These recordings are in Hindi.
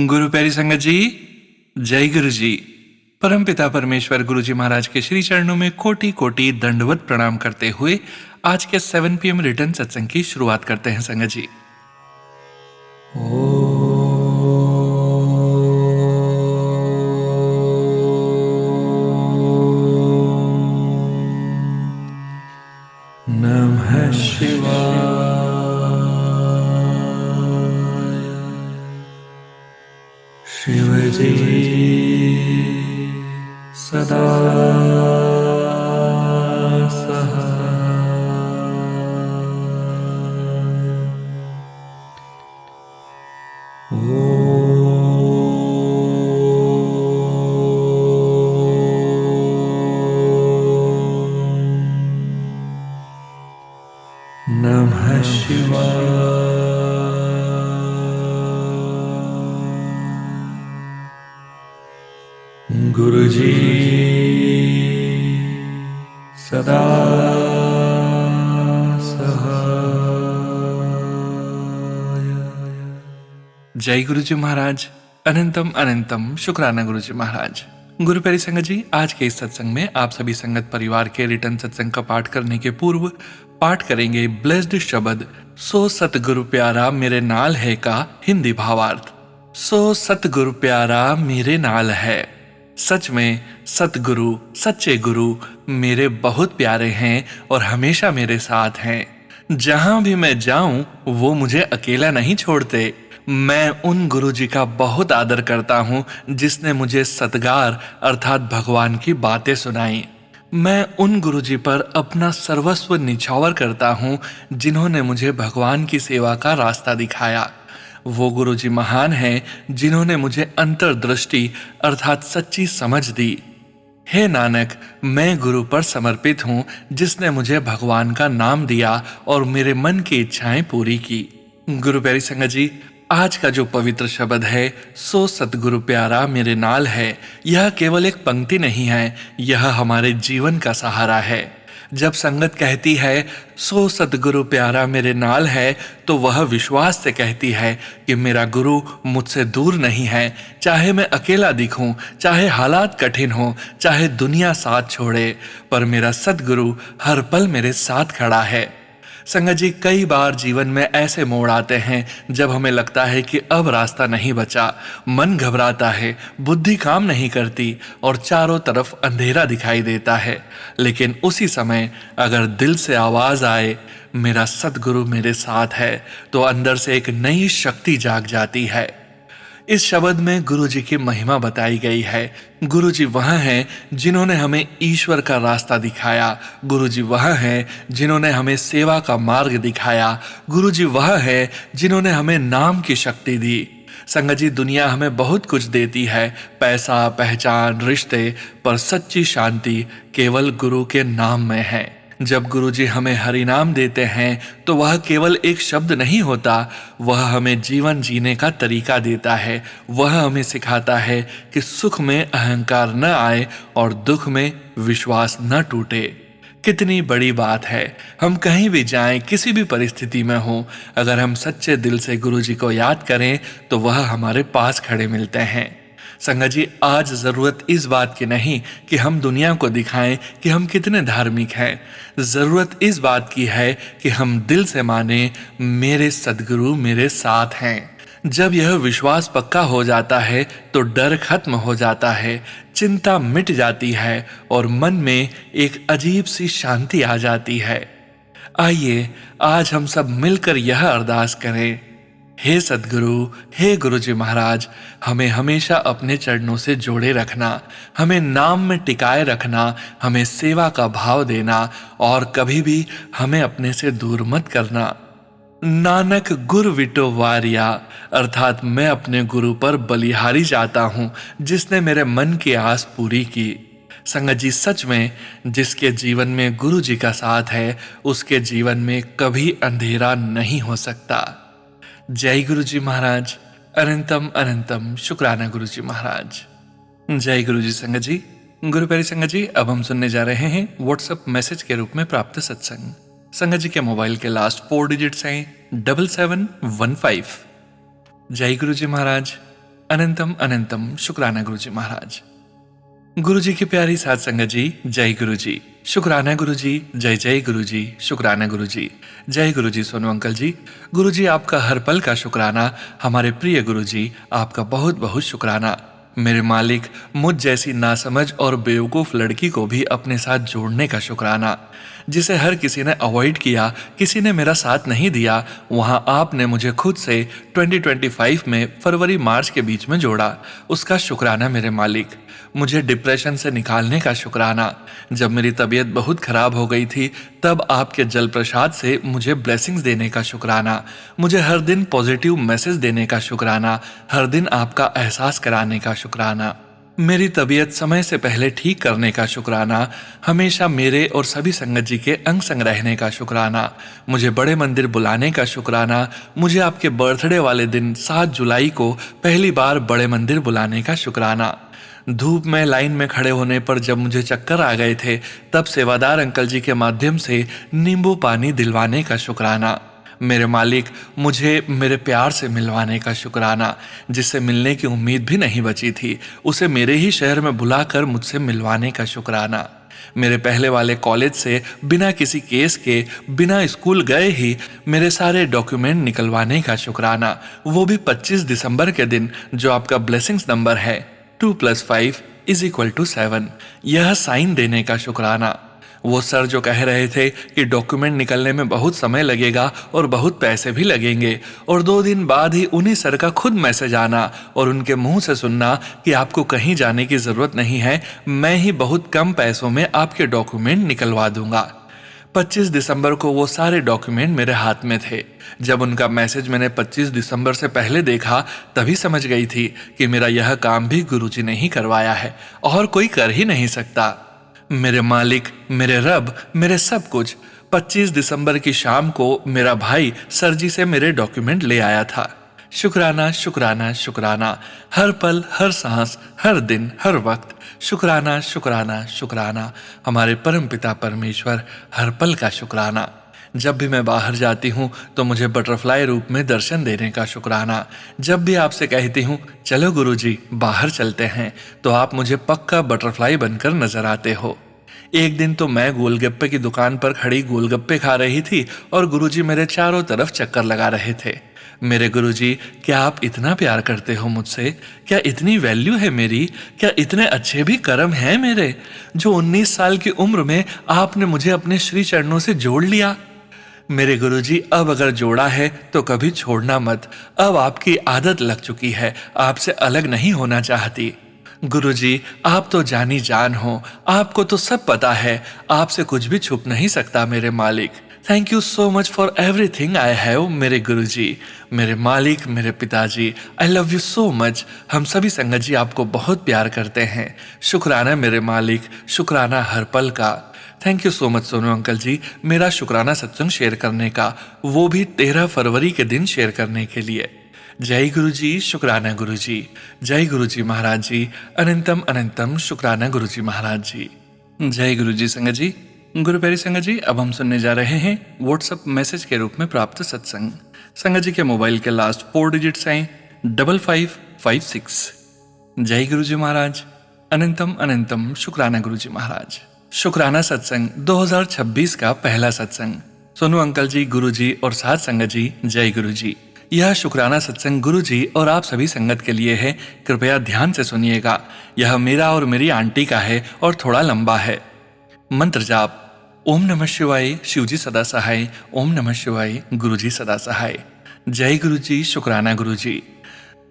गुरु प्यारी संगत जी, जय गुरु जी। परमपिता परमेश्वर गुरु जी महाराज के श्री चरणों में कोटि कोटि दंडवत प्रणाम करते हुए आज के 7 PM रिटर्न सत्संग की शुरुआत करते हैं संगत जी। नमः शिवाय। शिव जी सदा नमः शिवाय। गुरु जी सदा सहाय। जय गुरु जी महाराज। अनंतम अनंतम शुक्राना गुरु जी महाराज। गुरु प्यारी संगत जी, आज के इस सत्संग में आप सभी संगत परिवार के रिटर्न सत्संग का पाठ करने के पूर्व पाठ करेंगे ब्लेस्ड शब्द सो सतगुरु प्यारा मेरे नाल है का हिंदी भावार्थ। सो सतगुरु प्यारा मेरे नाल है। सच में सतगुरु सच्चे गुरु मेरे बहुत प्यारे हैं और हमेशा मेरे साथ हैं। जहां भी मैं जाऊं वो मुझे अकेला नहीं छोड़ते। मैं उन गुरु जी का बहुत आदर करता हूं जिसने मुझे सतगार अर्थात भगवान की बातें सुनाई। मैं उन गुरु जी पर अपना सर्वस्व निछावर करता हूं जिन्होंने मुझे भगवान की सेवा का रास्ता दिखाया। वो गुरु जी महान हैं जिन्होंने मुझे अंतर्दृष्टि अर्थात सच्ची समझ दी। हे नानक, मैं गुरु पर समर्पित हूँ जिसने मुझे भगवान का नाम दिया और मेरे मन की इच्छाएं पूरी की। गुरु प्यारी संगत जी, आज का जो पवित्र शब्द है सो सतगुरु प्यारा मेरे नाल है, यह केवल एक पंक्ति नहीं है, यह हमारे जीवन का सहारा है। जब संगत कहती है सो सतगुरु प्यारा मेरे नाल है तो वह विश्वास से कहती है कि मेरा गुरु मुझसे दूर नहीं है। चाहे मैं अकेला दिखूं, चाहे हालात कठिन हो, चाहे दुनिया साथ छोड़े, पर मेरा सतगुरु हर पल मेरे साथ खड़ा है। संगत जी, कई बार जीवन में ऐसे मोड़ आते हैं जब हमें लगता है कि अब रास्ता नहीं बचा, मन घबराता है, बुद्धि काम नहीं करती और चारों तरफ अंधेरा दिखाई देता है। लेकिन उसी समय अगर दिल से आवाज आए मेरा सतगुरु मेरे साथ है, तो अंदर से एक नई शक्ति जाग जाती है। इस शब्द में गुरु जी की महिमा बताई गई है। गुरु जी वह हैं जिन्होंने हमें ईश्वर का रास्ता दिखाया। गुरु जी वह हैं जिन्होंने हमें सेवा का मार्ग दिखाया। गुरु जी वह हैं जिन्होंने हमें नाम की शक्ति दी। संगत जी, दुनिया हमें बहुत कुछ देती है, पैसा, पहचान, रिश्ते, पर सच्ची शांति केवल गुरु के नाम में है। जब गुरु जी हमें हरि नाम देते हैं तो वह केवल एक शब्द नहीं होता, वह हमें जीवन जीने का तरीका देता है। वह हमें सिखाता है कि सुख में अहंकार न आए और दुख में विश्वास न टूटे। कितनी बड़ी बात है। हम कहीं भी जाएं, किसी भी परिस्थिति में हो, अगर हम सच्चे दिल से गुरु जी को याद करें तो वह हमारे पास खड़े मिलते हैं। संगत जी, आज जरूरत इस बात की नहीं कि हम दुनिया को दिखाएं कि हम कितने धार्मिक हैं। जरूरत इस बात की है कि हम दिल से माने मेरे सद्गुरु मेरे साथ हैं। जब यह विश्वास पक्का हो जाता है तो डर खत्म हो जाता है, चिंता मिट जाती है और मन में एक अजीब सी शांति आ जाती है। आइए आज हम सब मिलकर यह अरदास करें। हे सद्गुरु, हे गुरु जी महाराज, हमें हमेशा अपने चरणों से जोड़े रखना, हमें नाम में टिकाए रखना, हमें सेवा का भाव देना और कभी भी हमें अपने से दूर मत करना। नानक गुर विटो वारिया, अर्थात मैं अपने गुरु पर बलिहारी जाता हूँ जिसने मेरे मन की आस पूरी की। संगत जी, सच में जिसके जीवन में गुरु जी का साथ है उसके जीवन में कभी अंधेरा नहीं हो सकता। जय गुरु जी महाराज। अनंतम अनंतम शुक्राना गुरु जी महाराज। जय गुरु जी। संगत जी, गुरु प्यारी संगत जी, अब हम सुनने जा रहे हैं व्हाट्सएप मैसेज के रूप में प्राप्त सत्संग। संगत जी के मोबाइल के लास्ट 4 डिजिट्स हैं 7715। जय गुरु जी महाराज। अनंतम अनंतम शुक्राना गुरुजी महाराज। गुरु जी की प्यारी साथ संगत जी, जय गुरु जी। शुक्राना गुरु जी, जय जय गुरु जी। शुक्राना गुरु जी, जय गुरु जी। सोनू अंकल जी, गुरु जी आपका हर पल का शुक्राना। हमारे प्रिय गुरु जी, आपका बहुत बहुत शुक्राना। मेरे मालिक, मुझ जैसी नासमझ और बेवकूफ़ लड़की को भी अपने साथ जोड़ने का शुक्राना। जिसे हर किसी ने अवॉइड किया, किसी ने मेरा साथ नहीं दिया, वहाँ आपने मुझे खुद से 2025 में फरवरी मार्च के बीच में जोड़ा। उसका शुक्राना मेरे मालिक। मुझे डिप्रेशन से निकालने का शुक्राना। जब मेरी तबीयत बहुत खराब हो गई थी, तब आपके जल प्रसाद से मुझे ब्लेसिंग्स देने का शुक्राना। मुझे हर दिन पॉजिटिव मैसेज देने का शुक्राना। हर दिन आपका एहसास कराने का शुक्राना। मेरी तबीयत समय से पहले ठीक करने का शुक्राना। हमेशा मेरे और सभी संगत जी के अंग संग रहने का शुक्राना। मुझे बड़े मंदिर बुलाने का शुक्राना। मुझे आपके बर्थडे वाले दिन 7 जुलाई को पहली बार बड़े मंदिर बुलाने का शुक्राना। धूप में लाइन में खड़े होने पर जब मुझे चक्कर आ गए थे, तब सेवादार अंकल जी के माध्यम से नींबू पानी दिलवाने का शुक्राना। मेरे मालिक, मुझे मेरे प्यार से मिलवाने का शुक्राना। जिससे मिलने की उम्मीद भी नहीं बची थी, उसे मेरे ही शहर में बुलाकर मुझसे मिलवाने का शुक्राना। मेरे पहले वाले कॉलेज से बिना किसी केस के, बिना स्कूल गए ही मेरे सारे डॉक्यूमेंट निकलवाने का शुक्राना। वो भी 25 दिसंबर के दिन, जो आपका ब्लेसिंग्स नंबर है 2 + 5 = 7। यह साइन देने का शुक्राना। वो सर जो कह रहे थे कि डॉक्यूमेंट निकलने में बहुत समय लगेगा और बहुत पैसे भी लगेंगे, और 2 दिन बाद ही उन्हीं सर का खुद मैसेज आना और उनके मुंह से सुनना कि आपको कहीं जाने की जरूरत नहीं है, मैं ही बहुत कम पैसों में आपके डॉक्यूमेंट निकलवा दूंगा। 25 दिसंबर को वो सारे डॉक्यूमेंट मेरे हाथ में थे। जब उनका मैसेज मैंने 25 दिसंबर से पहले देखा, तभी समझ गई थी कि मेरा यह काम भी गुरुजी ने ही करवाया है और कोई कर ही नहीं सकता। मेरे मालिक, मेरे रब, मेरे सब कुछ। 25 दिसंबर की शाम को मेरा भाई सर जी से मेरे डॉक्यूमेंट ले आया था। शुक्राना शुक्राना शुक्राना। हर पल, हर सांस, हर दिन, हर वक्त शुक्राना शुक्राना शुक्राना। हमारे परम पिता परमेश्वर, हर पल का शुक्राना। जब भी मैं बाहर जाती हूँ तो मुझे बटरफ्लाई रूप में दर्शन देने का शुक्राना। जब भी आपसे कहती हूँ चलो गुरुजी बाहर चलते हैं, तो आप मुझे पक्का बटरफ्लाई बनकर नजर आते हो। एक दिन तो मैं गोलगप्पे की दुकान पर खड़ी गोलगप्पे खा रही थी और गुरुजी मेरे चारों तरफ चक्कर लगा रहे थे। मेरे गुरुजी, क्या आप इतना प्यार करते हो मुझसे? क्या इतनी वैल्यू है मेरी? क्या इतने अच्छे भी कर्म हैं मेरे, जो 19 साल की उम्र में आपने मुझे अपने श्री चरणों से जोड़ लिया? मेरे गुरुजी, अब अगर जोड़ा है तो कभी छोड़ना मत। अब आपकी आदत लग चुकी है, आपसे अलग नहीं होना चाहती। गुरुजी, आप तो जानी जान हो, आपको तो सब पता है, आपसे कुछ भी छुप नहीं सकता मेरे मालिक। Thank you so much for everything I have मेरे गुरुजी, मेरे मालिक, मेरे पिताजी। I love you so much. हम सभी संगत जी आपको बहुत प्यार करते हैं। शुक्राना मेरे मालिक, शुक्राना हर पल का। Thank you so much Sonu uncle ji, मेरा शुक्राना सत्संग शेयर करने का, वो भी 13 फरवरी के दिन शेयर करने के लिए। जय गुरु जी, शुक्राना गुरु जी। जय गुरु जी महाराज जी। अनंतम अनंतम शुक्राना गुरु जी महाराज जी। जय गुरु जी संगत जी। गुरु प्यारी संगत जी, अब हम सुनने जा रहे हैं व्हाट्सएप मैसेज के रूप में प्राप्त सत्संग। संगत जी के मोबाइल के लास्ट 4 डिजिट्स हैं 5556। जय गुरु जी महाराज। अनंतम अनंतम शुक्राना गुरु जी महाराज। शुक्राना सत्संग 2026 का पहला सत्संग। सोनू अंकल जी, गुरु जी और साथ संगत जी, जय गुरु जी। यह शुक्राना सत्संग गुरु जी और आप सभी संगत के लिए है। कृपया ध्यान से सुनिएगा। यह मेरा और मेरी आंटी का है और थोड़ा लंबा है। मंत्र जाप: ओम नमः शिवाय, शिवजी सदा सहाय। ओम नमः शिवाय, गुरु जी सदा सहाय। जय गुरु जी, शुक्राना गुरु जी।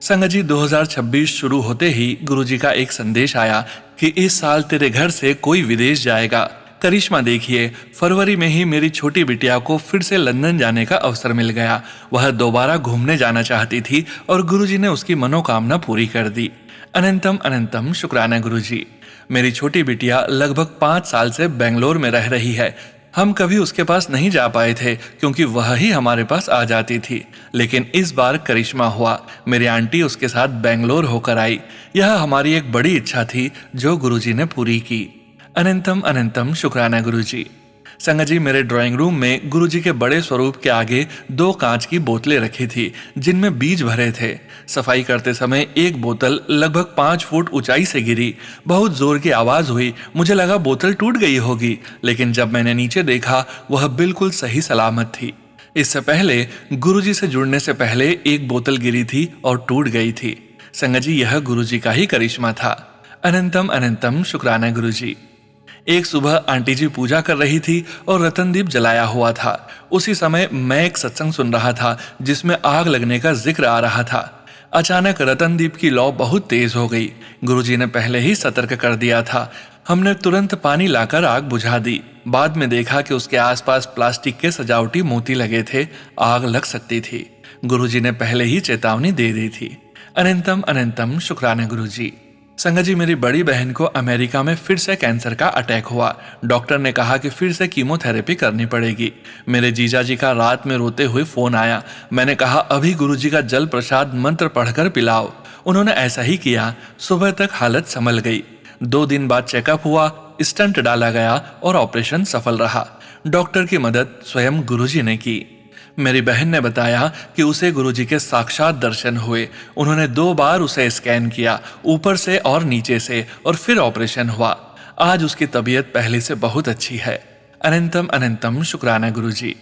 संगत जी, 2026 शुरू होते ही गुरु जी का एक संदेश आया कि इस साल तेरे घर से कोई विदेश जाएगा। करिश्मा देखिए, फरवरी में ही मेरी छोटी बिटिया को फिर से लंदन जाने का अवसर मिल गया। वह दोबारा घूमने जाना चाहती थी और गुरुजी ने उसकी मनोकामना पूरी कर दी। अनंतम अनंतम शुक्राना गुरुजी। मेरी छोटी बिटिया लगभग 5 साल से बेंगलोर में रह रही है। हम कभी उसके पास नहीं जा पाए थे क्योंकि वह ही हमारे पास आ जाती थी, लेकिन इस बार करिश्मा हुआ। मेरी आंटी उसके साथ बेंगलोर होकर आई। यह हमारी एक बड़ी इच्छा थी जो गुरुजी ने पूरी की। अनंतम अनंतम शुक्राना गुरुजी। संगत जी, मेरे ड्राइंग रूम में गुरुजी के बड़े स्वरूप के आगे 2 कांच की बोतलें रखी थी जिनमें बीज भरे थे। सफाई करते समय एक बोतल लगभग 5 फुट ऊंचाई से गिरी। बहुत जोर की आवाज हुई। मुझे लगा बोतल टूट गई होगी, लेकिन जब मैंने नीचे देखा वह बिल्कुल सही सलामत थी। इससे पहले गुरुजी से जुड़ने से पहले एक बोतल गिरी थी और टूट गई थी। संगत जी, यह गुरुजी का ही करिश्मा था। अनंतम अनंतम शुक्राना गुरुजी। एक सुबह आंटी जी पूजा कर रही थी और रतनदीप जलाया हुआ था। उसी समय मैं एक सत्संग सुन रहा था जिसमें आग लगने का जिक्र आ रहा था। अचानक रतनदीप की लौ बहुत तेज हो गई। गुरुजी ने पहले ही सतर्क कर दिया था। हमने तुरंत पानी लाकर आग बुझा दी। बाद में देखा कि उसके आसपास प्लास्टिक के सजावटी मोती लगे थे। आग लग सकती थी। गुरुजी ने पहले ही चेतावनी दे दी थी। अनंतम अनंतम शुक्राना गुरुजी। संगत जी, मेरी बड़ी बहन को अमेरिका में फिर से कैंसर का अटैक हुआ। डॉक्टर ने कहा कि फिर से कीमोथेरेपी करनी पड़ेगी। मेरे जीजा जी का रात में रोते हुए फोन आया। मैंने कहा अभी गुरुजी का जल प्रसाद मंत्र पढ़कर पिलाओ। उन्होंने ऐसा ही किया। सुबह तक हालत संभल गई। 2 दिन बाद चेकअप हुआ, स्टंट डाला गया और ऑपरेशन सफल रहा। डॉक्टर की मदद स्वयं गुरुजी ने की। मेरी बहन ने बताया कि उसे गुरुजी के साक्षात दर्शन हुए। उन्होंने 2 बार उसे स्कैन किया, ऊपर से और नीचे से, और फिर ऑपरेशन हुआ। आज उसकी तबीयत पहले से बहुत अच्छी है। अनंतम अनंतम शुक्राना गुरुजी।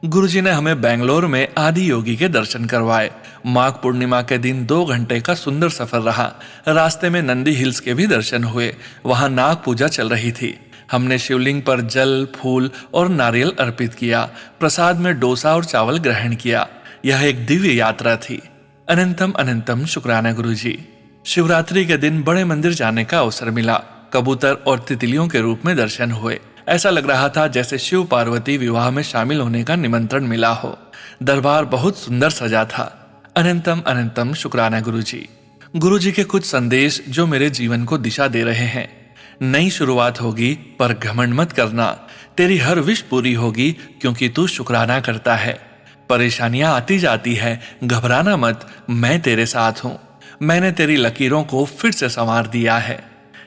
गुरुजी ने हमें बेंगलोर में आदि योगी के दर्शन करवाए। माघ पूर्णिमा के दिन 2 घंटे का सुंदर सफर रहा। रास्ते में नंदी हिल्स के भी दर्शन हुए। वहां नाग पूजा चल रही थी। हमने शिवलिंग पर जल, फूल और नारियल अर्पित किया। प्रसाद में डोसा और चावल ग्रहण किया। यह एक दिव्य यात्रा थी। अनंतम अनंतम शुक्राना गुरुजी। शिवरात्रि के दिन बड़े मंदिर जाने का अवसर मिला। कबूतर और तितलियों के रूप में दर्शन हुए। ऐसा लग रहा था जैसे शिव पार्वती विवाह में शामिल होने का निमंत्रण मिला हो। दरबार बहुत सुंदर सजा था। अनंतम अनंतम शुक्राना गुरुजी। गुरुजी के कुछ संदेश जो मेरे जीवन को दिशा दे रहे हैं। नई शुरुआत होगी पर घमंड मत करना। तेरी हर विश पूरी होगी क्योंकि तू शुक्राना करता है। परेशानियां आती जाती है, घबराना मत, मैं तेरे साथ हूं। मैंने तेरी लकीरों को फिर से संवार दिया है।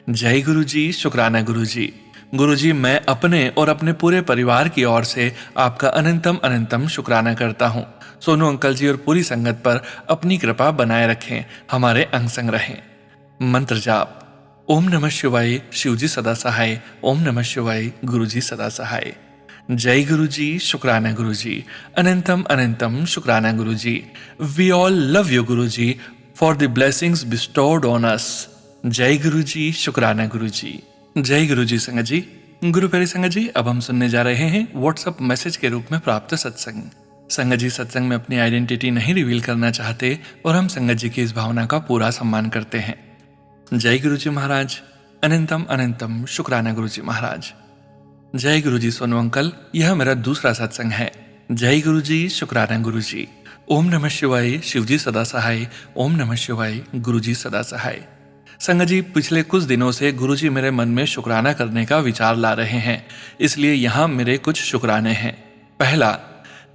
जय गुरुजी, शुक्राना गुरुजी। गुरुजी, मैं अपने और अपने पूरे परिवार की ओर से आपका अनंतम अनंतम शुक्राना करता हूँ। सोनू अंकल जी और पूरी संगत पर अपनी कृपा बनाए रखें, हमारे अंग संग रहें। मंत्र जाप। ओम नमः शिवाय, शिवजी सदा सहाय। ओम नमः शिवाय, गुरुजी सदा सहाय। जय गुरुजी, शुक्राना गुरुजी। अनंतम अनंतम शुक्राना Guruji. We all love you Guruji for the blessings bestowed on us. जय गुरुजी, शुक्राना गुरुजी। जय गुरुजी। संगत जी, गुरु प्यारी संगत जी, अब हम सुनने जा रहे हैं व्हाट्सएप मैसेज के रूप में प्राप्त सत्संग। संगत जी सत्संग में अपनी आइडेंटिटी नहीं रिवील करना चाहते और हम संगत जी की इस भावना का पूरा सम्मान करते हैं। जय गुरुजी महाराज। अनंतम अनंतम शुक्राना गुरुजी महाराज। जय गुरुजी सोनू अंकल, यह मेरा दूसरा सत्संग है। जय गुरुजी, शुक्राना गुरुजी। ओम नमः शिवाय, शिवजी सदा सहाय। ओम नमः शिवाय, गुरुजी सदा सहाय। संगत जी, पिछले कुछ दिनों से गुरुजी मेरे मन में शुक्राना करने का विचार ला रहे हैं, इसलिए यहाँ मेरे कुछ शुक्राने हैं। पहला,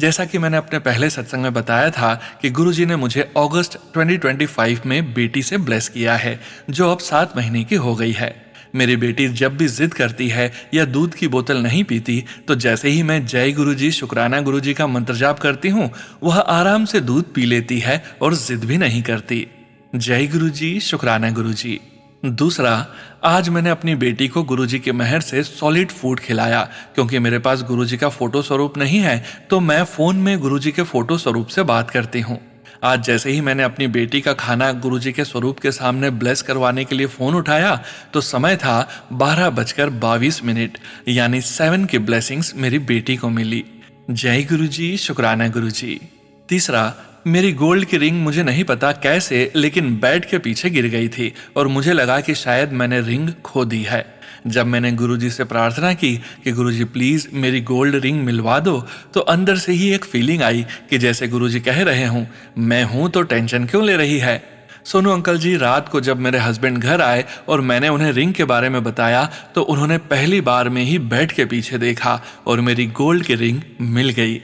जैसा कि मैंने अपने पहले सत्संग में बताया था कि गुरुजी ने मुझे अगस्त 2025 में बेटी से ब्लेस किया है, जो अब 7 महीने की हो गई है। मेरी बेटी जब भी जिद करती है या दूध की बोतल नहीं पीती, तो जैसे ही मैं जय गुरुजी, शुक्राना गुरुजी का मंत्र जाप करती हूँ, वह आराम से दूध पी लेती है और जिद भी नहीं करती। जय गुरुजी, शुक्राना गुरुजी। दूसरा, आज मैंने अपनी बेटी को गुरुजी के मेहर से सॉलिड फूड खिलाया। क्योंकि मेरे पास गुरुजी का फोटो स्वरूप नहीं है, तो मैं फोन में गुरुजी के फोटो स्वरूप से बात करती हूँ। आज जैसे ही मैंने अपनी बेटी का खाना गुरुजी के स्वरूप के सामने ब्लेस करवाने के लिए फोन उठाया, तो समय था 12:22, यानी 7 की ब्लेसिंग्स मेरी बेटी को मिली। जय गुरुजी, शुक्राना गुरुजी। तीसरा, मेरी गोल्ड की रिंग मुझे नहीं पता कैसे, लेकिन बेड के पीछे गिर गई थी और मुझे लगा कि शायद मैंने रिंग खो दी है। जब मैंने गुरुजी से प्रार्थना की कि गुरुजी प्लीज मेरी गोल्ड रिंग मिलवा दो, तो अंदर से ही एक फीलिंग आई कि जैसे गुरुजी कह रहे हूँ, मैं हूं तो टेंशन क्यों ले रही है। सोनू अंकल जी, रात को जब मेरे हस्बैंड घर आए और मैंने उन्हें रिंग के बारे में बताया, तो उन्होंने पहली बार में ही बेड के पीछे देखा और मेरी गोल्ड की रिंग मिल गई।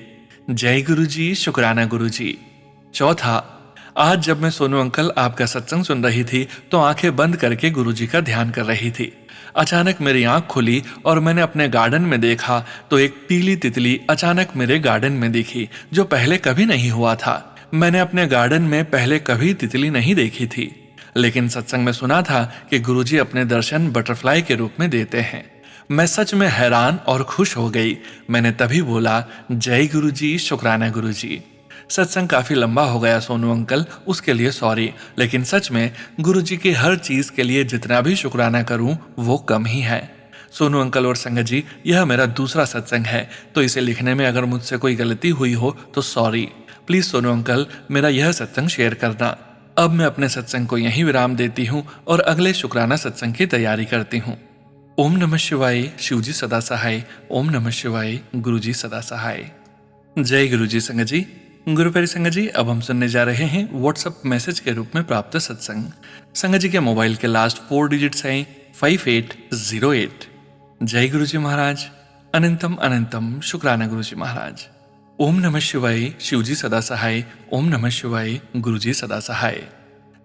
जय गुरुजी, शुक्राना गुरुजी। चौथा, आज जब मैं सोनू अंकल आपका सत्संग सुन रही थी तो आंखें बंद करके गुरुजी का ध्यान कर रही थी। अचानक मेरी आंख खुली और मैंने अपने गार्डन में देखा तो एक पीली तितली अचानक मेरे गार्डन में दिखी, जो पहले कभी नहीं हुआ था। मैंने अपने गार्डन में पहले कभी तितली नहीं देखी थी, लेकिन सत्संग में सुना था कि गुरुजी अपने दर्शन बटरफ्लाई के रूप में देते हैं। मैं सच में हैरान और खुश हो गई। मैंने तभी बोला, जय गुरुजी, शुक्राना गुरुजी। सत्संग काफी लंबा हो गया सोनू अंकल, उसके लिए सॉरी, लेकिन सच में गुरुजी की हर चीज के लिए जितना भी शुक्राना करूं वो कम ही है। सोनू अंकल और संगत जी, यह मेरा दूसरा सत्संग है, तो इसे लिखने में अगर मुझसे कोई गलती हुई हो तो सॉरी। प्लीज सोनू अंकल, मेरा यह सत्संग शेयर करना। अब मैं अपने सत्संग को यहीं विराम देती हूँ और अगले शुक्राना सत्संग की तैयारी करती हूँ। ओम नमः शिवाय, शिवजी सदा सहाय। ओम नमः शिवाय, गुरुजी सदा सहाय। जय गुरुजी संगत जी। गुरु प्यारी संगत जी, अब हम सुनने जा रहे हैं व्हाट्सएप मैसेज के रूप में प्राप्त सत्संग। संगत जी के मोबाइल के लास्ट 4 डिजिट्स हैं 5808। जय गुरुजी महाराज, अनंतम अनंतम शुक्राना गुरुजी महाराज। ओम नमः शिवाय, शिवजी सदा सहाय। ओम नमः शिवाय, गुरुजी सदा सहाय।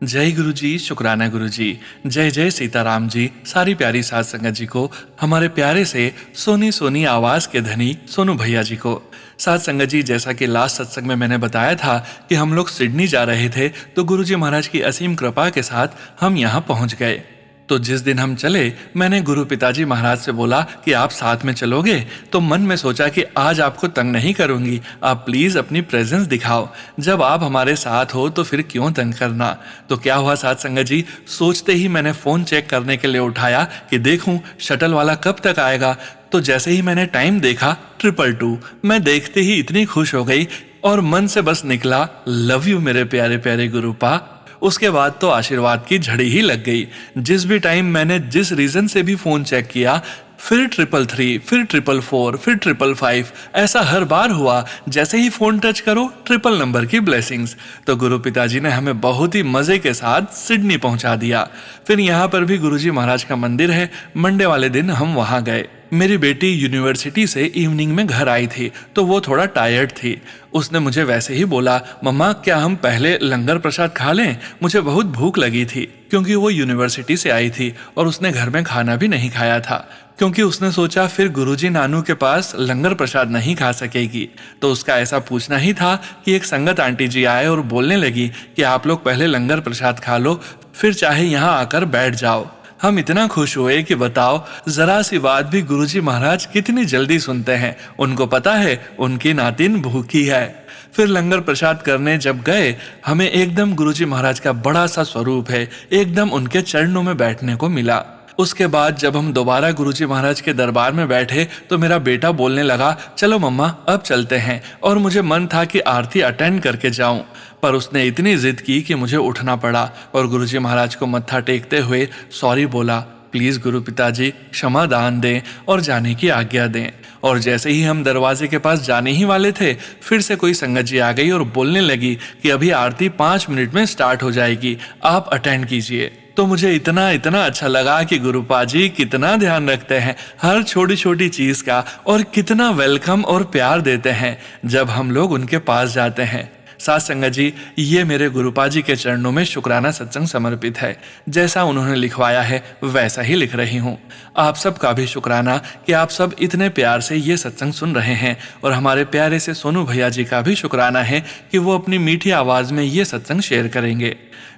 जय गुरुजी, शुक्राना गुरुजी। जय जय सीताराम जी। सारी प्यारी साध संगत जी को, हमारे प्यारे से सोनी सोनी आवाज के धनी सोनू भैया जी को। साध संगत जी, जैसा कि लास्ट सत्संग में मैंने बताया था कि हम लोग सिडनी जा रहे थे, तो गुरुजी महाराज की असीम कृपा के साथ हम यहाँ पहुंच गए। तो जिस दिन हम चले, मैंने गुरु पिताजी महाराज से बोला कि आप साथ में चलोगे, तो मन में सोचा कि आज आपको तंग नहीं करूंगी, आप प्लीज अपनी प्रेजेंस दिखाओ। जब आप हमारे साथ हो तो फिर क्यों तंग करना। तो क्या हुआ साथ संगत जी, सोचते ही मैंने फोन चेक करने के लिए उठाया कि देखूं शटल वाला कब तक आएगा। तो जैसे ही मैंने टाइम देखा 222, मैं देखते ही इतनी खुश हो गई और मन से बस निकला, लव यू मेरे प्यारे प्यारे गुरुपा। उसके बाद तो आशीर्वाद की झड़ी ही लग गई। जिस भी टाइम मैंने जिस रीजन से भी फोन चेक किया, फिर 333, फिर 444, फिर 555, ऐसा हर बार हुआ। जैसे ही फोन टच करो, ट्रिपल नंबर की ब्लेसिंग्स। तो गुरु पिताजी ने हमें बहुत ही मजे के साथ सिडनी पहुंचा दिया। फिर यहाँ पर भी गुरुजी महाराज का मंदिर है, मंडे वाले दिन हम वहां गए। मेरी बेटी यूनिवर्सिटी से इवनिंग में घर आई थी, तो वो थोड़ा टायर्ड थी। उसने मुझे वैसे ही बोला, मम्मा क्या हम पहले लंगर प्रसाद खा लें, मुझे बहुत भूख लगी थी। क्योंकि वो यूनिवर्सिटी से आई थी और उसने घर में खाना भी नहीं खाया था, क्योंकि उसने सोचा फिर गुरुजी नानू के पास लंगर प्रसाद नहीं खा सकेगी। तो उसका ऐसा पूछना ही था कि एक संगत आंटी जी आए और बोलने लगी कि आप लोग पहले लंगर प्रसाद खा लो, फिर चाहे यहाँ आकर बैठ जाओ। हम इतना खुश हुए कि बताओ, जरा सी बात भी गुरुजी महाराज कितनी जल्दी सुनते हैं। उनको पता है उनकी नातिन भूखी है। फिर लंगर प्रसाद करने जब गए, हमें एकदम गुरुजी महाराज का बड़ा सा स्वरूप है, एकदम उनके चरणों में बैठने को मिला। उसके बाद जब हम दोबारा गुरुजी महाराज के दरबार में बैठे तो मेरा बेटा बोलने लगा, चलो मम्मा अब चलते हैं। और मुझे मन था कि आरती अटेंड करके जाऊं, पर उसने इतनी जिद की कि मुझे उठना पड़ा और गुरुजी महाराज को मत्था टेकते हुए सॉरी बोला। प्लीज गुरु पिताजी क्षमा दान दें और जाने की आज्ञा दें। और जैसे ही हम दरवाजे के पास जाने ही वाले थे, फिर से कोई संगत जी आ गई और बोलने लगी कि अभी आरती 5 मिनट में स्टार्ट हो जाएगी, आप अटेंड कीजिए। तो मुझे इतना इतना अच्छा लगा कि गुरुपा जी कितना ध्यान रखते हैं हर छोटी छोटी चीज का, और कितना वेलकम और प्यार देते हैं जब हम लोग उनके पास जाते हैं। साथ संगत जी, ये मेरे गुरुपा जी के चरणों में शुक्राना सत्संग समर्पित है। जैसा उन्होंने लिखवाया है वैसा ही लिख रही हूँ। आप सबका भी शुक्राना कि आप सब इतने प्यार से ये सत्संग सुन रहे हैं, और हमारे प्यारे से सोनू भैया जी का भी शुक्राना है कि वो अपनी मीठी आवाज में ये सत्संग शेयर करेंगे।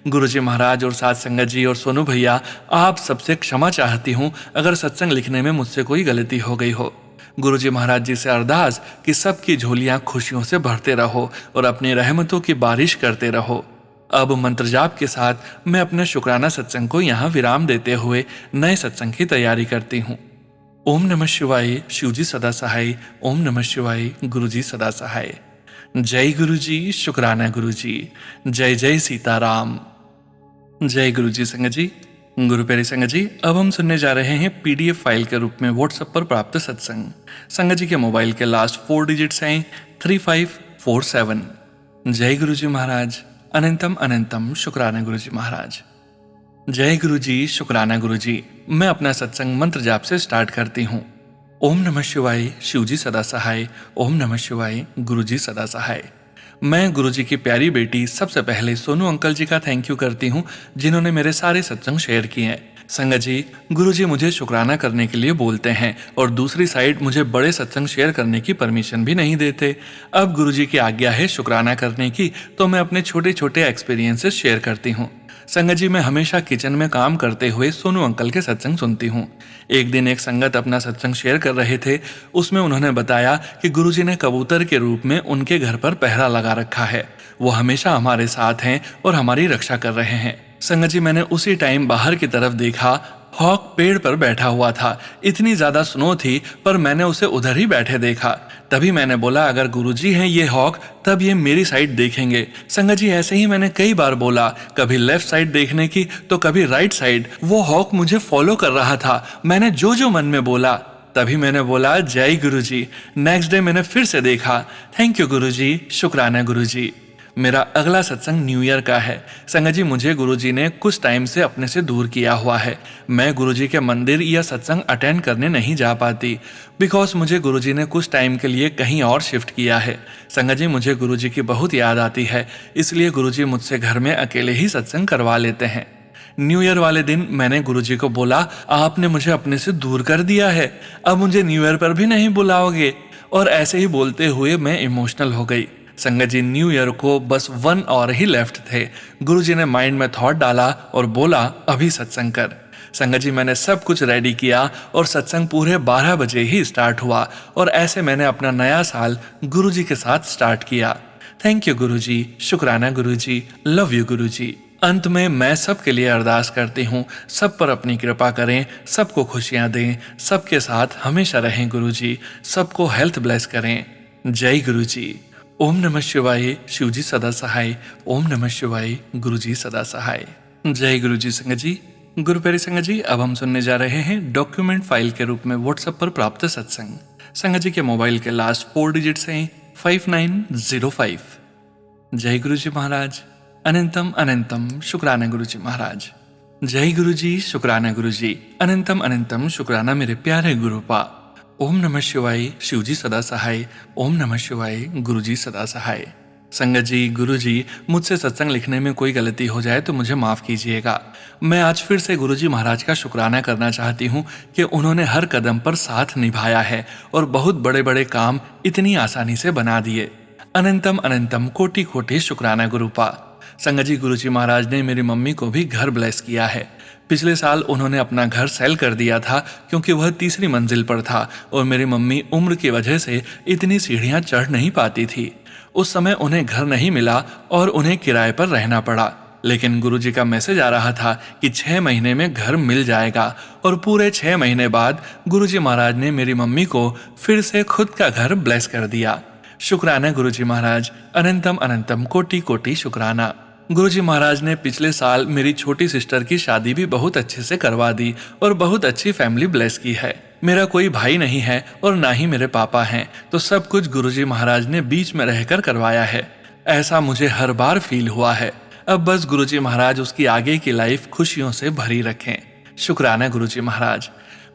गुरुजी महाराज और साथ संगत जी और सोनू भैया, आप सबसे क्षमा चाहती हूँ अगर सत्संग लिखने में मुझसे कोई गलती हो गई हो। गुरुजी महाराज जी से अरदास कि सबकी झोलियां खुशियों से भरते रहो और अपनी रहमतों की बारिश करते रहो। अब मंत्र जाप के साथ मैं अपने शुक्राना सत्संग को यहाँ विराम देते हुए नए सत्संग की तैयारी करती हूँ। ओम नमः शिवाय, शिवजी सदा सहाय। ओम नमः शिवाय, गुरुजी सदा सहाय। जय गुरुजी, शुक्राना गुरुजी। जय जय सीताराम। जय गुरुजी संगत जी। गुरु प्यारी संगत जी, अब हम सुनने जा रहे हैं पीडीएफ फाइल के रूप में व्हाट्सएप पर प्राप्त सत्संग। संगत जी के मोबाइल के लास्ट 4 डिजिट्स हैं 3547। जय गुरुजी महाराज, अनंतम अनंतम शुक्राना गुरुजी महाराज। जय गुरुजी, शुक्राना गुरुजी। मैं अपना सत्संग मंत्र जाप से स्टार्ट करती हूँ। ओम नमः शिवाय, शिवजी सदा सहाय। ओम नमः शिवाय, गुरुजी सदा सहाय। मैं गुरुजी की प्यारी बेटी सबसे पहले सोनू अंकल जी का थैंक यू करती हूँ, जिन्होंने मेरे सारे सत्संग शेयर किए हैं। संगत जी, गुरुजी मुझे शुक्राना करने के लिए बोलते हैं और दूसरी साइड मुझे बड़े सत्संग शेयर करने की परमिशन भी नहीं देते। अब गुरुजी की आज्ञा है शुक्राना करने की, तो मैं अपने छोटे छोटे एक्सपीरियंसेस शेयर करती हूँ। संगत जी, मैं हमेशा किचन में काम करते हुए सोनू अंकल के सत्संग सुनती हूँ। एक दिन एक संगत अपना सत्संग शेयर कर रहे थे। उसमें उन्होंने बताया कि गुरुजी ने कबूतर के रूप में उनके घर पर पहरा लगा रखा है। वो हमेशा हमारे साथ हैं और हमारी रक्षा कर रहे हैं। संगत जी, मैंने उसी टाइम बाहर की तरफ देखा। हॉक पेड़ पर बैठा हुआ था। इतनी ज्यादा स्नो थी, पर मैंने उसे उधर ही बैठे देखा। तभी मैंने बोला, अगर गुरुजी हैं ये हॉक, तब ये मेरी साइड देखेंगे। संगत जी, ऐसे ही मैंने कई बार बोला, कभी लेफ्ट साइड देखने की तो कभी राइट साइड। वो हॉक मुझे फॉलो कर रहा था। मैंने जो जो मन में बोला, तभी मैंने बोला, जय गुरुजी। नेक्स्ट डे मैंने फिर से देखा। थैंक यू गुरुजी, शुक्राना गुरुजी। मेरा अगला सत्संग न्यू ईयर का है। संगत जी, मुझे गुरुजी ने कुछ टाइम से अपने से दूर किया हुआ है। मैं गुरुजी के मंदिर या सत्संग अटेंड करने नहीं जा पाती, बिकॉज मुझे गुरुजी ने कुछ टाइम के लिए कहीं और शिफ्ट किया है। संगत जी, मुझे गुरुजी की बहुत याद आती है, इसलिए गुरुजी मुझसे घर में अकेले ही सत्संग करवा लेते हैं। न्यू ईयर वाले दिन मैंने गुरुजी को बोला, आपने मुझे अपने से दूर कर दिया है, अब मुझे न्यू ईयर पर भी नहीं बुलाओगे। और ऐसे ही बोलते हुए मैं इमोशनल हो गई। संगत जी, न्यू ईयर को बस 1 आवर ही लेफ्ट थे। गुरुजी ने माइंड में थॉट डाला और बोला, अभी सत्संग कर। संगत जी, मैंने सब कुछ रेडी किया और सत्संग पूरे 12 बजे ही स्टार्ट हुआ। और ऐसे मैंने अपना नया साल गुरुजी के साथ स्टार्ट किया। थैंक यू गुरुजी, शुक्राना गुरुजी, लव यू गुरुजी। अंत में मैं सबके लिए अरदास करती हूँ, सब पर अपनी कृपा करें, सबको खुशियाँ दें, सबके साथ हमेशा रहें गुरुजी, सबको हेल्थ ब्लेस करें। जय गुरुजी। ओम नमः शिवाय, शिवजी सदा सहाय। ओम नमः शिवाय, गुरुजी सदा सहाय। जय गुरुजी। संगत जी, गुरु प्यारी संगत जी, अब हम सुनने जा रहे हैं डॉक्यूमेंट फाइल के रूप में व्हाट्सएप पर प्राप्त सत्संग। संगत जी के मोबाइल के लास्ट 4 डिजिट्स हैं 5905। जय गुरुजी महाराज। अनंतम अनंतम शुक्राना गुरुजी महाराज। जय गुरुजी, शुक्राना गुरुजी। अनंतम अनंतम शुक्राना मेरे प्यारे गुरुपा। ओम नमः शिवाय, शिवजी सदा सहाय। ओम नमः शिवाय, गुरुजी सदा सहाय। संगत जी, गुरुजी, मुझसे सत्संग लिखने में कोई गलती हो जाए तो मुझे माफ कीजिएगा। मैं आज फिर से गुरुजी महाराज का शुक्राना करना चाहती हूँ कि उन्होंने हर कदम पर साथ निभाया है और बहुत बड़े बड़े काम इतनी आसानी से बना दिए। अनंतम अनंतम कोटि कोटि शुक्राना गुरुपा। संगत जी, गुरुजी महाराज ने मेरी मम्मी को भी घर ब्लेस किया है। पिछले साल उन्होंने अपना घर सेल कर दिया था, क्योंकि वह तीसरी मंजिल पर था और मेरी मम्मी उम्र की वजह से इतनी सीढ़ियां चढ़ नहीं पाती थी। उस समय उन्हें घर नहीं मिला और उन्हें किराए पर रहना पड़ा। लेकिन गुरुजी का मैसेज आ रहा था कि 6 महीने में घर मिल जाएगा, और पूरे 6 महीने बाद गुरुजी महाराज ने मेरी मम्मी को फिर से खुद का घर ब्लेस कर दिया। शुक्राना गुरुजी महाराज। अनंतम अनंतम कोटि कोटि शुक्राना। गुरुजी महाराज ने पिछले साल मेरी छोटी सिस्टर की शादी भी बहुत अच्छे से करवा दी और बहुत अच्छी फैमिली ब्लेस की है। मेरा कोई भाई नहीं है और ना ही मेरे पापा हैं, तो सब कुछ गुरुजी महाराज ने बीच में रहकर करवाया है। ऐसा मुझे हर बार फील हुआ है। अब बस गुरुजी महाराज उसकी आगे की लाइफ खुशियों से भरी रखें। शुक्राना गुरुजी महाराज।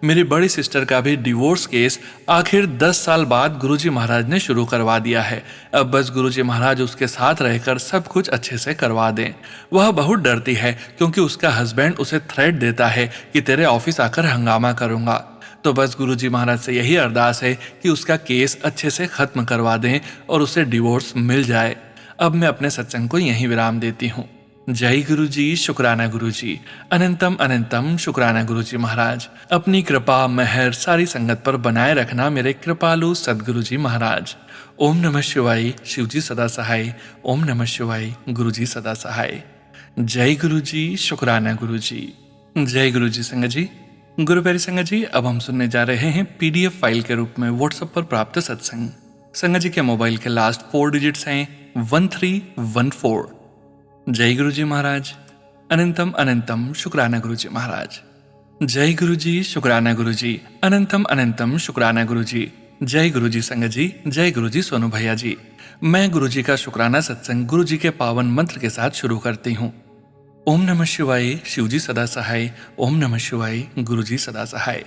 मेरी बड़ी सिस्टर का भी डिवोर्स केस आखिर 10 साल बाद गुरुजी महाराज ने शुरू करवा दिया है। अब बस गुरुजी महाराज उसके साथ रहकर सब कुछ अच्छे से करवा दें। वह बहुत डरती है, क्योंकि उसका हस्बैंड उसे थ्रेट देता है कि तेरे ऑफिस आकर हंगामा करूंगा। तो बस गुरुजी महाराज से यही अरदास है कि उसका केस अच्छे से खत्म करवा दें और उसे डिवोर्स मिल जाए। अब मैं अपने सत्संग को यहीं विराम देती हूँ। जय गुरुजी, शुक्राना गुरुजी। अनंतम अनंतम शुक्राना गुरुजी महाराज। अपनी कृपा मेहर सारी संगत पर बनाए रखना मेरे कृपालु सदगुरुजी महाराज। ओम नमः शिवाय, शिवजी सदा सहाय। ओम नमः शिवाय, गुरुजी सदा सहाय। जय गुरुजी, शुक्राना गुरुजी। जय गुरुजी। संगत जी, गुरु प्यारी संगत जी, अब हम सुनने जा रहे हैं PDF फाइल के रूप में व्हाट्सएप पर प्राप्त सत्संग। संगत जी के मोबाइल के लास्ट 4 डिजिट्स हैं 1314। जय गुरुजी महाराज। अनंतम अनंतम शुक्राना गुरुजी महाराज। जय गुरुजी, शुक्राना गुरुजी। अनंतम अनंतम शुक्राना गुरुजी। जय गुरुजी संगत जी। जय गुरुजी सोनू भैया जी। मैं गुरुजी का शुक्राना सत्संग गुरुजी के पावन मंत्र के साथ शुरू करती हूँ। ओम नमः शिवाय, शिवजी सदा सहाय। ओम नमः शिवाय, गुरुजी सदा सहाय।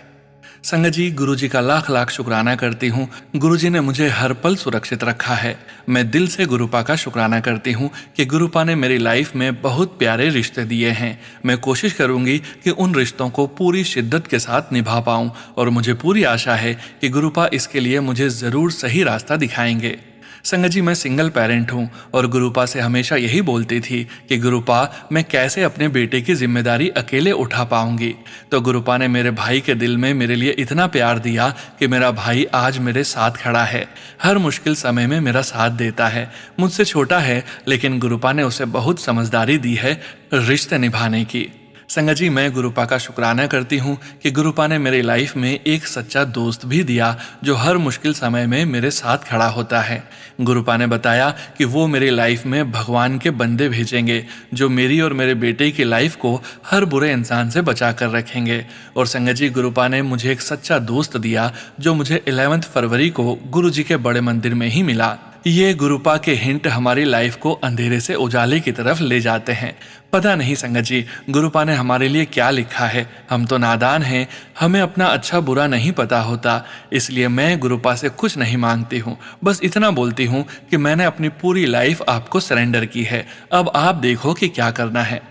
संगत जी, गुरु जी का लाख लाख शुक्राना करती हूँ। गुरु जी ने मुझे हर पल सुरक्षित रखा है। मैं दिल से गुरुपा का शुक्राना करती हूँ कि गुरुपा ने मेरी लाइफ में बहुत प्यारे रिश्ते दिए हैं। मैं कोशिश करूँगी कि उन रिश्तों को पूरी शिद्दत के साथ निभा पाऊँ और मुझे पूरी आशा है कि गुरुपा इसके लिए मुझे ज़रूर सही रास्ता दिखाएंगे। संगत जी, मैं सिंगल पेरेंट हूँ और गुरुपा से हमेशा यही बोलती थी कि गुरुपा, मैं कैसे अपने बेटे की जिम्मेदारी अकेले उठा पाऊंगी। तो गुरुपा ने मेरे भाई के दिल में मेरे लिए इतना प्यार दिया कि मेरा भाई आज मेरे साथ खड़ा है, हर मुश्किल समय में मेरा साथ देता है। मुझसे छोटा है लेकिन गुरुपा ने उसे बहुत समझदारी दी है रिश्ते निभाने की। संगत जी, मैं गुरुपा का शुक्राना करती हूँ कि गुरुपा ने मेरी लाइफ में एक सच्चा दोस्त भी दिया जो हर मुश्किल समय में मेरे साथ खड़ा होता है। गुरुपा ने बताया कि वो मेरी लाइफ में भगवान के बंदे भेजेंगे जो मेरी और मेरे बेटे की लाइफ को हर बुरे इंसान से बचा कर रखेंगे। और संगत जी, गुरुपा ने मुझे एक सच्चा दोस्त दिया जो मुझे 11 फरवरी को गुरु जी के बड़े मंदिर में ही मिला। ये गुरुपा के हिंट हमारी लाइफ को अंधेरे से उजाले की तरफ ले जाते हैं। पता नहीं संगत जी, गुरुपा ने हमारे लिए क्या लिखा है। हम तो नादान हैं, हमें अपना अच्छा बुरा नहीं पता होता। इसलिए मैं गुरुपा से कुछ नहीं मांगती हूँ, बस इतना बोलती हूँ कि मैंने अपनी पूरी लाइफ आपको सरेंडर की है, अब आप देखो कि क्या करना है।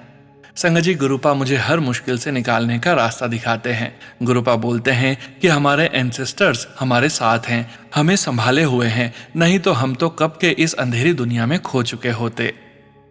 संगत जी, गुरुपा मुझे हर मुश्किल से निकालने का रास्ता दिखाते हैं। गुरुपा बोलते हैं कि हमारे एंसेस्टर्स हमारे साथ हैं, हमें संभाले हुए हैं, नहीं तो हम तो कब के इस अंधेरी दुनिया में खो चुके होते।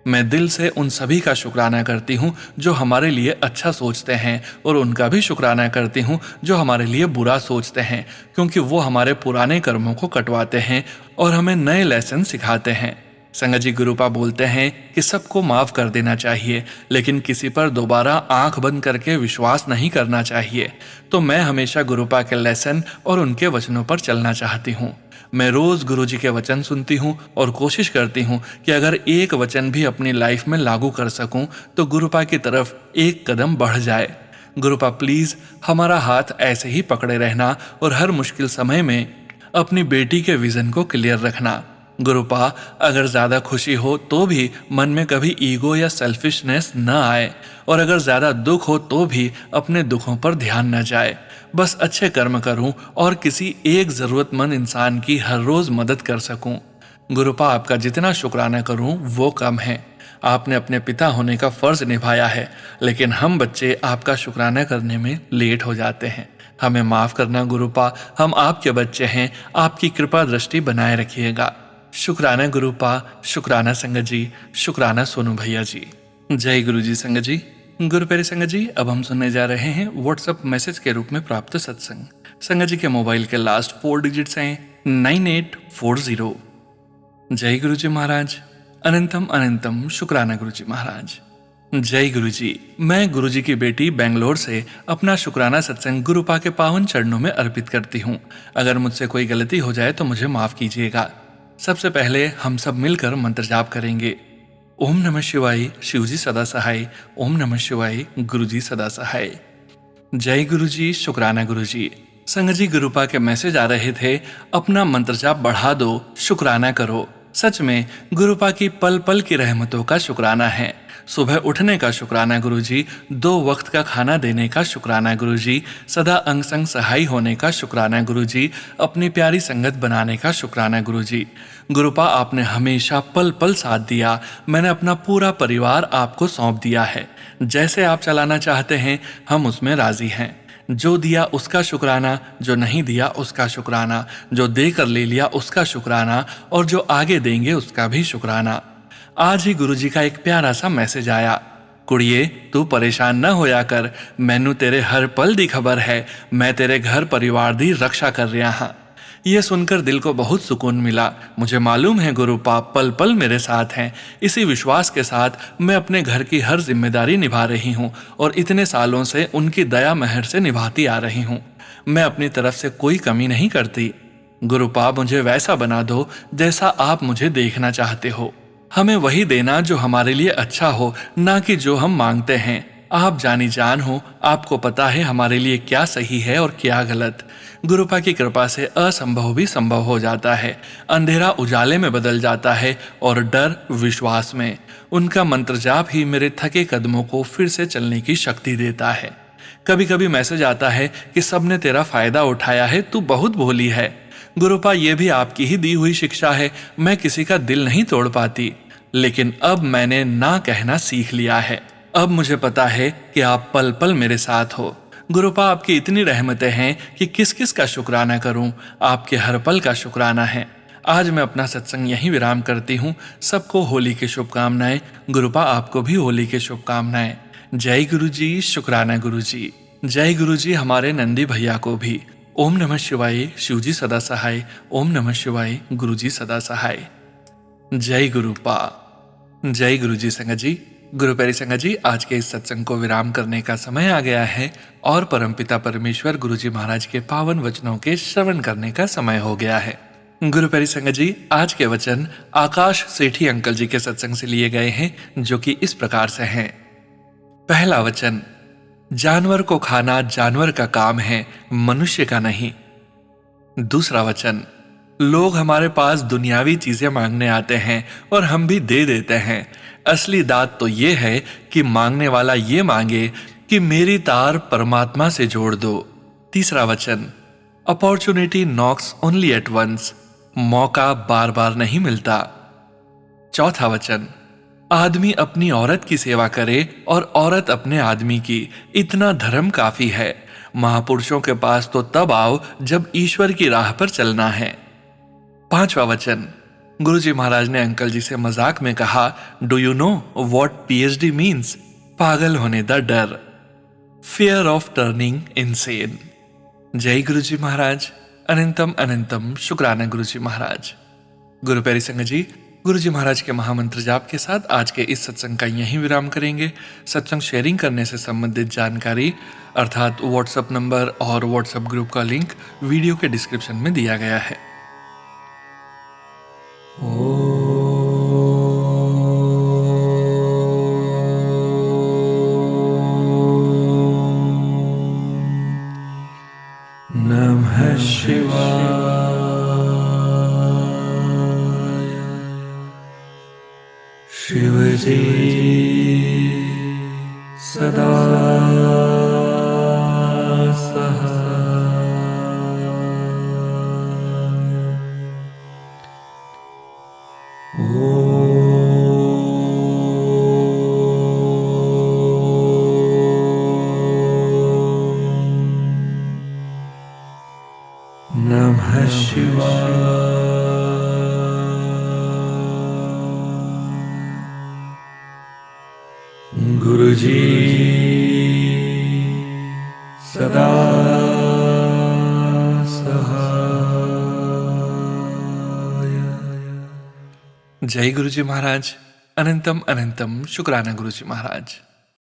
मैं दिल से उन सभी का शुक्राना करती हूँ जो हमारे लिए अच्छा सोचते हैं और उनका भी शुक्राना करती हूँ जो हमारे लिए बुरा सोचते हैं, क्योंकि वो हमारे पुराने कर्मों को कटवाते हैं और हमें नए लेसन सिखाते हैं। संगत जी, गुरुपा बोलते हैं कि सबको माफ कर देना चाहिए लेकिन किसी पर दोबारा आंख बंद करके विश्वास नहीं करना चाहिए। तो मैं हमेशा गुरुपा के लेसन और उनके वचनों पर चलना चाहती हूँ। मैं रोज गुरु जी के वचन सुनती हूँ और कोशिश करती हूँ कि अगर एक वचन भी अपनी लाइफ में लागू कर सकूँ तो गुरुपा की तरफ एक कदम बढ़ जाए। गुरुपा, प्लीज हमारा हाथ ऐसे ही पकड़े रहना और हर मुश्किल समय में अपनी बेटी के विजन को क्लियर रखना। गुरुपा, अगर ज्यादा खुशी हो तो भी मन में कभी ईगो या सेल्फिशनेस न आए और अगर ज्यादा दुख हो तो भी अपने दुखों पर ध्यान न जाए। बस अच्छे कर्म करूं और किसी एक जरूरतमंद इंसान की हर रोज मदद कर सकूं। गुरुपा, आपका जितना शुक्राना करूं वो कम है। आपने अपने पिता होने का फर्ज निभाया है लेकिन हम बच्चे आपका शुक्राना करने में लेट हो जाते हैं। हमें माफ करना गुरुपा, हम आपके बच्चे हैं, आपकी कृपा दृष्टि बनाए रखिएगा। शुक्राना गुरुपा, शुक्राना संगत जी, शुक्राना सोनू भैया जी। जय गुरु जी। संगत जी, गुरु प्यारे संगत जी, अब हम सुनने जा रहे हैं व्हाट्सएप मैसेज के रूप में प्राप्त सत्संग। संगत जी के मोबाइल के लास्ट 4 डिजिट्स हैं 9840। जय गुरु जी महाराज, अनंतम अनंतम शुक्राना गुरु जी महाराज। जय गुरु जी। मैं गुरु जी की बेटी बेंगलोर से अपना शुक्राना सत्संग गुरुपा के पावन चरणों में अर्पित करती हूँ। अगर मुझसे कोई गलती हो जाए तो मुझे माफ कीजिएगा। सबसे पहले हम सब मिलकर मंत्र जाप करेंगे। ओम नमः शिवाय, शिवजी सदा सहाय। ओम नमः शिवाय, गुरुजी सदा सहाय। जय गुरु जी, शुक्राना गुरु जी। संगत जी, गुरुपा के मैसेज आ रहे थे, अपना मंत्र जाप बढ़ा दो, शुक्राना करो। सच में गुरुपा की पल पल की रहमतों का शुक्राना है। सुबह उठने का शुक्राना गुरुजी, 2 वक्त का खाना देने का शुक्राना गुरुजी, सदा अंग संग सहाय होने का शुक्राना गुरुजी, अपनी प्यारी संगत बनाने का शुक्राना गुरुजी। गुरुपा, आपने हमेशा पल पल साथ दिया। मैंने अपना पूरा परिवार आपको सौंप दिया है। जैसे आप चलाना चाहते हैं हम उसमें राजी हैं। जो दिया उसका शुक्राना, जो नहीं दिया उसका शुक्राना, जो देकर ले लिया उसका शुक्राना और जो आगे देंगे उसका भी शुक्राना। आज ही गुरुजी का एक प्यारा सा मैसेज आया, कुड़िए तू परेशान न होया कर, मैनू तेरे हर पल दी खबर है, मैं तेरे घर परिवार दी रक्षा कर रहा हाँ। ये सुनकर दिल को बहुत सुकून मिला। मुझे मालूम है गुरुपा पल पल मेरे साथ हैं। इसी विश्वास के साथ मैं अपने घर की हर जिम्मेदारी निभा रही हूँ और इतने सालों से उनकी दया मेहर से निभाती आ रही हूँ। मैं अपनी तरफ से कोई कमी नहीं करती। गुरुपा, मुझे वैसा बना दो जैसा आप मुझे देखना चाहते हो। हमें वही देना जो हमारे लिए अच्छा हो, ना कि जो हम मांगते हैं। आप जानी जान हो, आपको पता है हमारे लिए क्या सही है और क्या गलत। गुरुपा की कृपा से असंभव भी संभव हो जाता है, अंधेरा उजाले में बदल जाता है और डर विश्वास में। उनका मंत्र जाप ही मेरे थके कदमों को फिर से चलने की शक्ति देता है। कभी कभी मैसेज आता है कि सबने तेरा फायदा उठाया है, तू बहुत भोली है। गुरुपा, ये भी आपकी ही दी हुई शिक्षा है। मैं किसी का दिल नहीं तोड़ पाती, लेकिन अब मैंने ना कहना सीख लिया है। अब मुझे पता है कि आप पल पल मेरे साथ हो। गुरुपा, आपकी इतनी रहमतें हैं कि किस किस का शुक्राना करूं। आपके हर पल का शुक्राना है। आज मैं अपना सत्संग यहीं विराम करती हूँ। सबको होली की शुभकामनाएं। गुरुपा, आपको भी होली की शुभकामनाएं। जय गुरु जी, शुक्राना गुरु जी। जय गुरु जी हमारे नंदी भैया को भी। ओम नमः शिवाय, शिवजी सदा सहाय। ओम नमः शिवाय, गुरु जी सदा सहाय। जय गुरुपा। जय गुरु जी संगत जी। गुरु प्यारी संगत जी, आज के इस सत्संग को विराम करने का समय आ गया है और परमपिता परमेश्वर गुरु जी महाराज के पावन वचनों के श्रवण करने का समय हो गया है। गुरु प्यारी संगत जी, आज के वचन आकाश सेठी अंकल जी के सत्संग से लिए गए हैं, जो कि इस प्रकार से हैं। पहला वचन, जानवर को खाना जानवर का काम है, मनुष्य का नहीं। दूसरा वचन, लोग हमारे पास दुनियावी चीजें मांगने आते हैं और हम भी दे देते हैं। असली दात तो ये है कि मांगने वाला ये मांगे कि मेरी तार परमात्मा से जोड़ दो। तीसरा वचन, opportunity knocks only at once, मौका बार बार नहीं मिलता। चौथा वचन, आदमी अपनी औरत की सेवा करे और औरत अपने आदमी की, इतना धर्म काफी है। महापुरुषों के पास तो तब आओ जब ईश्वर की राह पर चलना है। पांचवा वचन, गुरुजी महाराज ने अंकल जी से मजाक में कहा, do you know what PhD means? पागल होने दा डर, फियर ऑफ टर्निंग इनसेन। जय गुरुजी महाराज। अनंतम अनंतम शुक्राना गुरुजी महाराज। गुरु प्यारी संगत जी, गुरुजी महाराज के महामंत्र जाप के साथ आज के इस सत्संग का यहीं विराम करेंगे। सत्संग शेयरिंग करने से संबंधित जानकारी अर्थात व्हाट्सएप नंबर और व्हाट्सएप ग्रुप का लिंक वीडियो के डिस्क्रिप्शन में दिया गया है। नमः शिवाय। शिवजी सदा सहाय। नमः शिवाय। गुरुजी सदा सहाय। जय गुरुजी महाराज। अनंतम अनंतम शुक्राना गुरुजी महाराज।